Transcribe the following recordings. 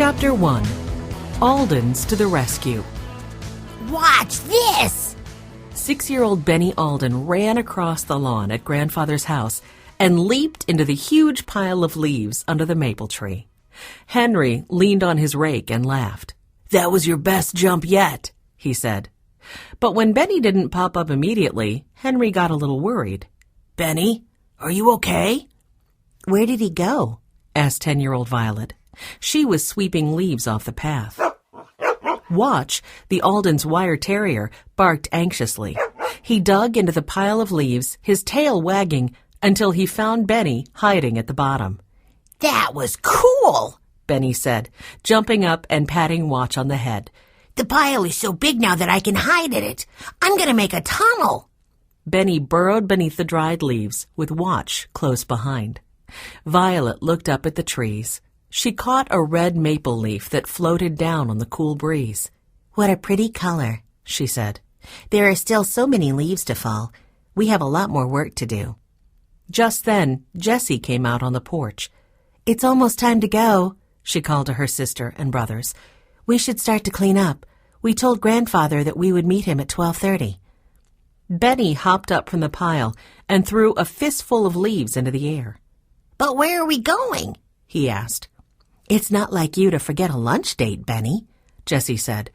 Chapter 1. Aldens to the Rescue. Watch this! 6-year-old Benny Alden ran across the lawn at Grandfather's house and leaped into the huge pile of leaves under the maple tree. Henry leaned on his rake and laughed. "That was your best jump yet," he said. But when Benny didn't pop up immediately, Henry got a little worried. "Benny, are you okay?" Where did he go? asked 10-year-old Violet. She was sweeping leaves off the path. Watch, the Alden's wire terrier, barked anxiously. He dug into the pile of leaves, his tail wagging, until he found Benny hiding at the bottom. That was cool, Benny said, jumping up and patting Watch on the head. The pile is so big now that I can hide in it. I'm going to make a tunnel. Benny burrowed beneath the dried leaves, with Watch close behind. Violet looked up at the trees. She caught a red maple leaf that floated down on the cool breeze. What a pretty color, she said. There are still so many leaves to fall. We have a lot more work to do. Just then, Jessie came out on the porch. It's almost time to go, she called to her sister and brothers. We should start to clean up. We told Grandfather that we would meet him at 12:30. Benny hopped up from the pile and threw a fistful of leaves into the air. But where are we going? He asked. It's not like you to forget a lunch date, Benny, Jessie said.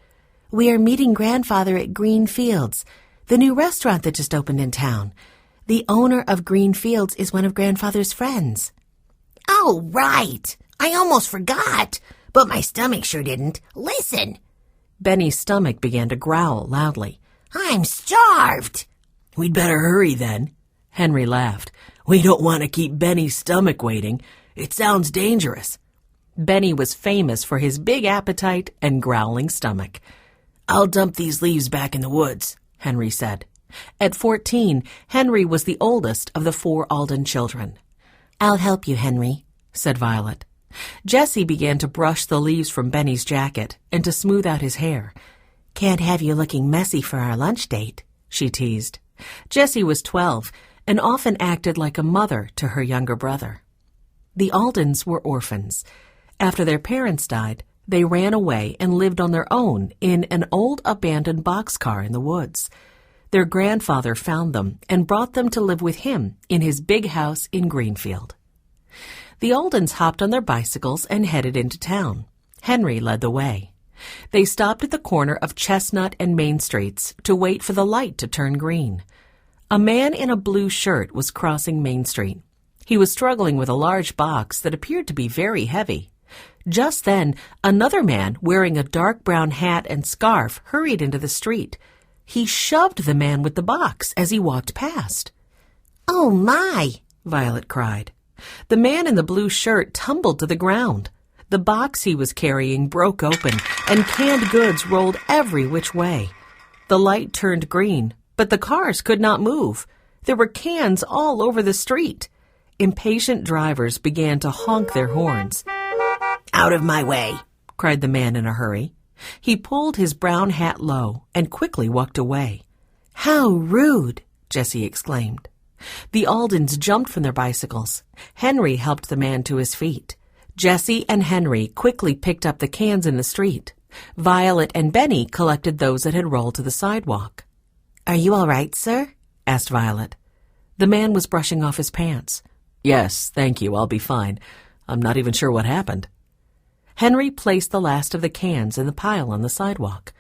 We are meeting Grandfather at Green Fields, the new restaurant that just opened in town. The owner of Green Fields is one of Grandfather's friends. Oh, right. I almost forgot. But my stomach sure didn't. Listen. Benny's stomach began to growl loudly. I'm starved. We'd better hurry then, Henry laughed. We don't want to keep Benny's stomach waiting. It sounds dangerous. Benny was famous for his big appetite and growling stomach. I'll dump these leaves back in the woods, Henry said. At 14, Henry was the oldest of the 4 Alden children. I'll help you, Henry, said Violet. Jessie began to brush the leaves from Benny's jacket and to smooth out his hair. Can't have you looking messy for our lunch date, she teased. Jessie was 12 and often acted like a mother to her younger brother. The Aldens were orphans. After their parents died, they ran away and lived on their own in an old abandoned boxcar in the woods. Their grandfather found them and brought them to live with him in his big house in Greenfield. The Aldens hopped on their bicycles and headed into town. Henry led the way. They stopped at the corner of Chestnut and Main Streets to wait for the light to turn green. A man in a blue shirt was crossing Main Street. He was struggling with a large box that appeared to be very heavy. Just then, another man wearing a dark brown hat and scarf hurried into the street. He shoved the man with the box as he walked past. Oh, my, Violet cried. The man in the blue shirt tumbled to the ground. The box he was carrying broke open, and canned goods rolled every which way. The light turned green, but the cars could not move. There were cans all over the street. Impatient drivers began to honk their horns. Out of my way, cried the man in a hurry. He pulled his brown hat low and quickly walked away. How rude, Jessie exclaimed. The Aldens jumped from their bicycles. Henry helped the man to his feet. Jessie and Henry quickly picked up the cans in the street. Violet and Benny collected those that had rolled to the sidewalk. Are you all right, sir? asked Violet. The man was brushing off his pants. Yes, thank you, I'll be fine. I'm not even sure what happened. Henry placed the last of the cans in the pile on the sidewalk.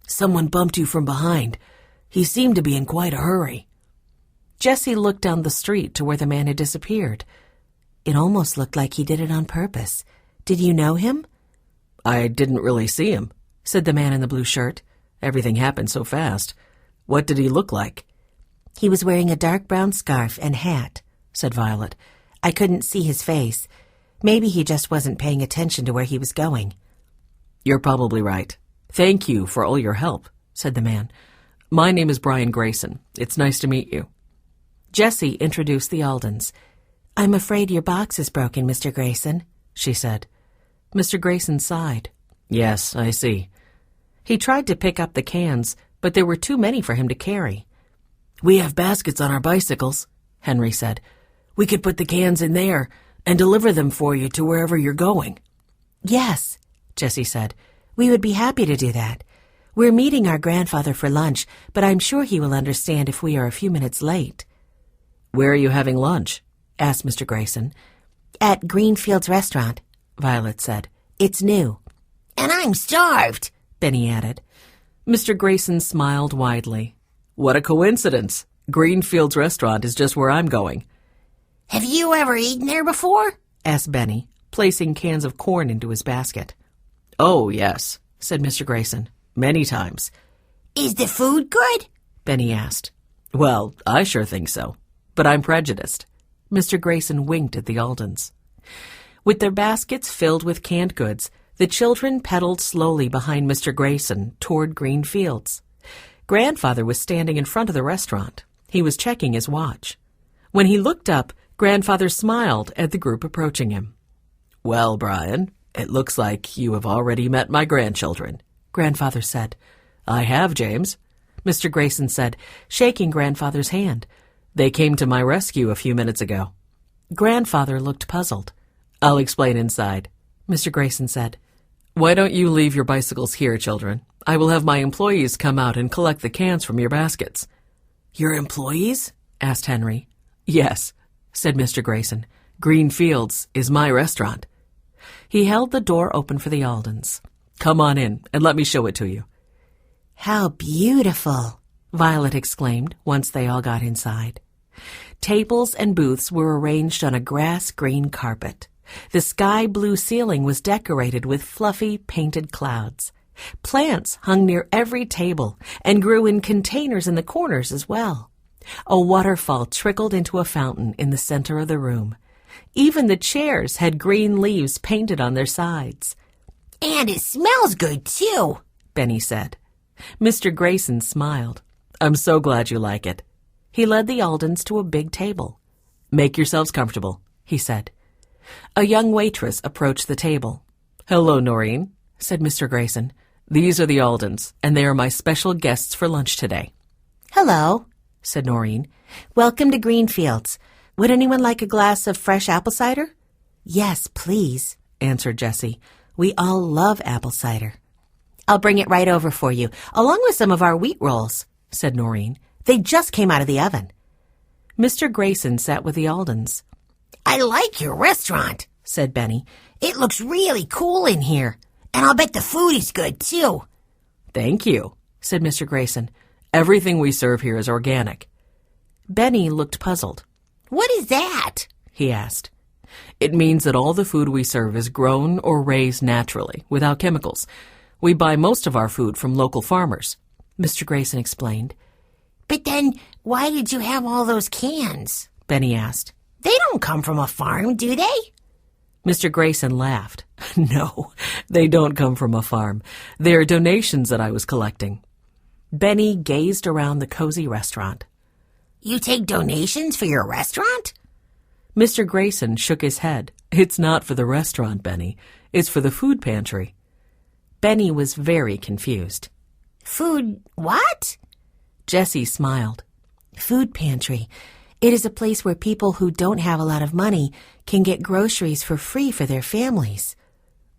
Someone bumped you from behind. He seemed to be in quite a hurry. Jessie looked down the street to where the man had disappeared. It almost looked like he did it on purpose. Did you know him? I didn't really see him, said the man in the blue shirt. Everything happened so fast. What did he look like? He was wearing a dark brown scarf and hat, said Violet. I couldn't see his face. Maybe he just wasn't paying attention to where he was going. You're probably right. Thank you for all your help, said the man. My name is Brian Grayson. It's nice to meet you. Jessie introduced the Aldens. I'm afraid your box is broken, Mr. Grayson, she said. Mr. Grayson sighed. Yes, I see. He tried to pick up the cans, but there were too many for him to carry. We have baskets on our bicycles, Henry said. We could put the cans in there and deliver them for you to wherever you're going. Yes, Jessie said. We would be happy to do that. We're meeting our grandfather for lunch, but I'm sure he will understand if we are a few minutes late. Where are you having lunch? Asked Mr. Grayson. At Greenfield's restaurant, Violet said. It's new. And I'm starved, Benny added. Mr. Grayson smiled widely. What a coincidence. Greenfield's restaurant is just where I'm going. Have you ever eaten there before? Asked Benny, placing cans of corn into his basket. Oh, yes, said Mr. Grayson. Many times. Is the food good? Benny asked. Well, I sure think so. But I'm prejudiced. Mr. Grayson winked at the Aldens. With their baskets filled with canned goods, the children pedaled slowly behind Mr. Grayson toward Green Fields. Grandfather was standing in front of the restaurant. He was checking his watch. When he looked up, Grandfather smiled at the group approaching him. Well, Brian, it looks like you have already met my grandchildren, Grandfather said. I have, James, Mr. Grayson said, shaking Grandfather's hand. They came to my rescue a few minutes ago. Grandfather looked puzzled. I'll explain inside, Mr. Grayson said. Why don't you leave your bicycles here, children? I will have my employees come out and collect the cans from your baskets. Your employees? Asked Henry. Yes, said Mr. Grayson. Green Fields is my restaurant. He held the door open for the Aldens. Come on in and let me show it to you. How beautiful, Violet exclaimed once they all got inside. Tables and booths were arranged on a grass-green carpet. The sky-blue ceiling was decorated with fluffy, painted clouds. Plants hung near every table and grew in containers in the corners as well. A waterfall trickled into a fountain in the center of the room. Even the chairs had green leaves painted on their sides. And it smells good, too, Benny said. Mr. Grayson smiled. I'm so glad you like it. He led the Aldens to a big table. Make yourselves comfortable, he said. A young waitress approached the table. Hello, Noreen, said Mr. Grayson. These are the Aldens, and they are my special guests for lunch today. Hello, said Noreen. Welcome to Greenfields. Would anyone like a glass of fresh apple cider? Yes, please, answered Jessie. We all love apple cider. I'll bring it right over for you, along with some of our wheat rolls, said Noreen. They just came out of the oven. Mr. Grayson sat with the Aldens. I like your restaurant, said Benny. It looks really cool in here, and I'll bet the food is good, too. Thank you, said Mr. Grayson. Everything we serve here is organic. Benny looked puzzled. What is that? He asked. It means that all the food we serve is grown or raised naturally, without chemicals. We buy most of our food from local farmers, Mr. Grayson explained. But then, why did you have all those cans? Benny asked. They don't come from a farm, do they? Mr. Grayson laughed. No, they don't come from a farm. They are donations that I was collecting. Benny gazed around the cozy restaurant. You take donations for your restaurant? Mr. Grayson shook his head. It's not for the restaurant, Benny. It's for the food pantry. Benny was very confused. Food what? Jessie smiled. Food pantry. It is a place where people who don't have a lot of money can get groceries for free for their families.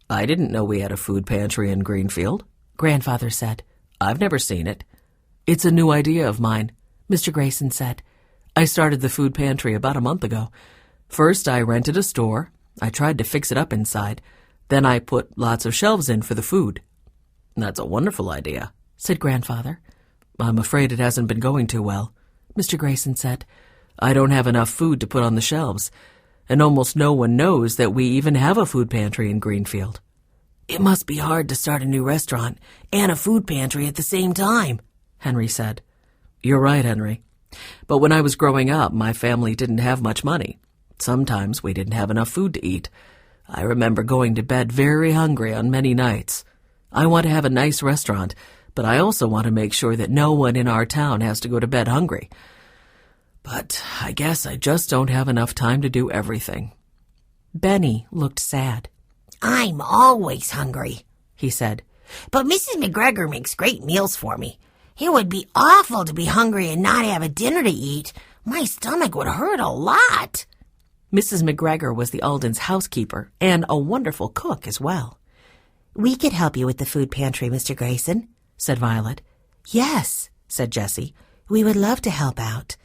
I didn't know we had a food pantry in Greenfield, Grandfather said. I've never seen it. It's a new idea of mine, Mr. Grayson said. I started the food pantry about a month ago. First, I rented a store. I tried to fix it up inside. Then I put lots of shelves in for the food. That's a wonderful idea, said Grandfather. I'm afraid it hasn't been going too well, Mr. Grayson said. I don't have enough food to put on the shelves, and almost no one knows that we even have a food pantry in Greenfield. It must be hard to start a new restaurant and a food pantry at the same time, Henry said. You're right, Henry. But when I was growing up, my family didn't have much money. Sometimes we didn't have enough food to eat. I remember going to bed very hungry on many nights. I want to have a nice restaurant, but I also want to make sure that no one in our town has to go to bed hungry. But I guess I just don't have enough time to do everything. Benny looked sad. I'm always hungry, he said. But Mrs. McGregor makes great meals for me. It would be awful to be hungry and not have a dinner to eat. My stomach would hurt a lot. Mrs. McGregor was the Aldens' housekeeper and a wonderful cook as well. We could help you with the food pantry, Mr. Grayson, said Violet. Yes, said Jessie. We would love to help out.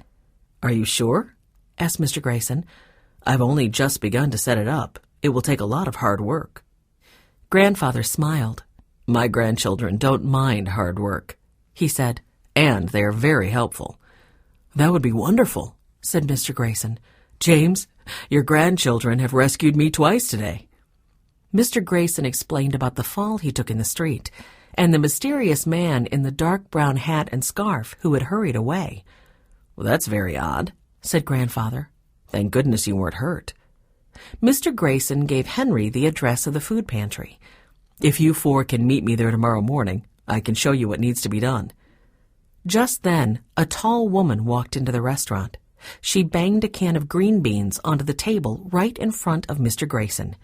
Are you sure? Asked Mr. Grayson. I've only just begun to set it up. It will take a lot of hard work. Grandfather smiled. My grandchildren don't mind hard work, he said, and they are very helpful. That would be wonderful, said Mr. Grayson. James, your grandchildren have rescued me twice today. Mr. Grayson explained about the fall he took in the street and the mysterious man in the dark brown hat and scarf who had hurried away. Well, that's very odd, said Grandfather. Thank goodness you weren't hurt. Mr. Grayson gave Henry the address of the food pantry. If you four can meet me there tomorrow morning, I can show you what needs to be done. Just then, a tall woman walked into the restaurant. She banged a can of green beans onto the table right in front of Mr. Grayson.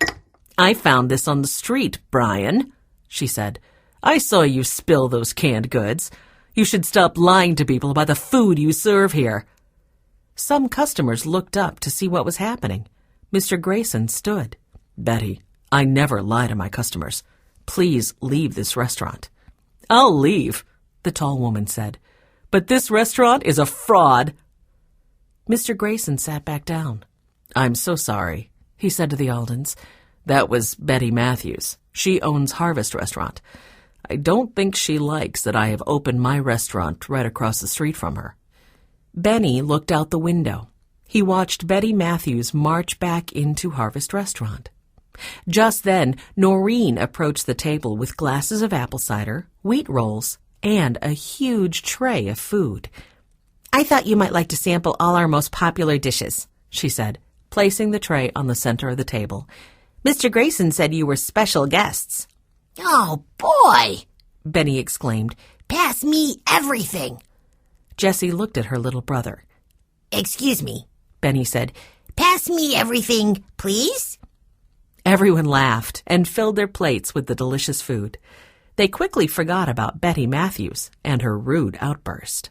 I found this on the street, Brian, she said. I saw you spill those canned goods. You should stop lying to people about the food you serve here. Some customers looked up to see what was happening. Mr. Grayson stood. Betty, I never lie to my customers. Please leave this restaurant. I'll leave, the tall woman said. But this restaurant is a fraud. Mr. Grayson sat back down. I'm so sorry, he said to the Aldens. That was Betty Matthews. She owns Harvest Restaurant. I don't think she likes that I have opened my restaurant right across the street from her. Benny looked out the window. He watched Betty Matthews march back into Harvest Restaurant. Just then, Noreen approached the table with glasses of apple cider, wheat rolls, and a huge tray of food. I thought you might like to sample all our most popular dishes, she said, placing the tray on the center of the table. Mr. Grayson said you were special guests. Oh, boy, Benny exclaimed. Pass me everything. Jessie looked at her little brother. Excuse me, Benny said. Pass me everything, please. Everyone laughed and filled their plates with the delicious food. They quickly forgot about Betty Matthews and her rude outburst.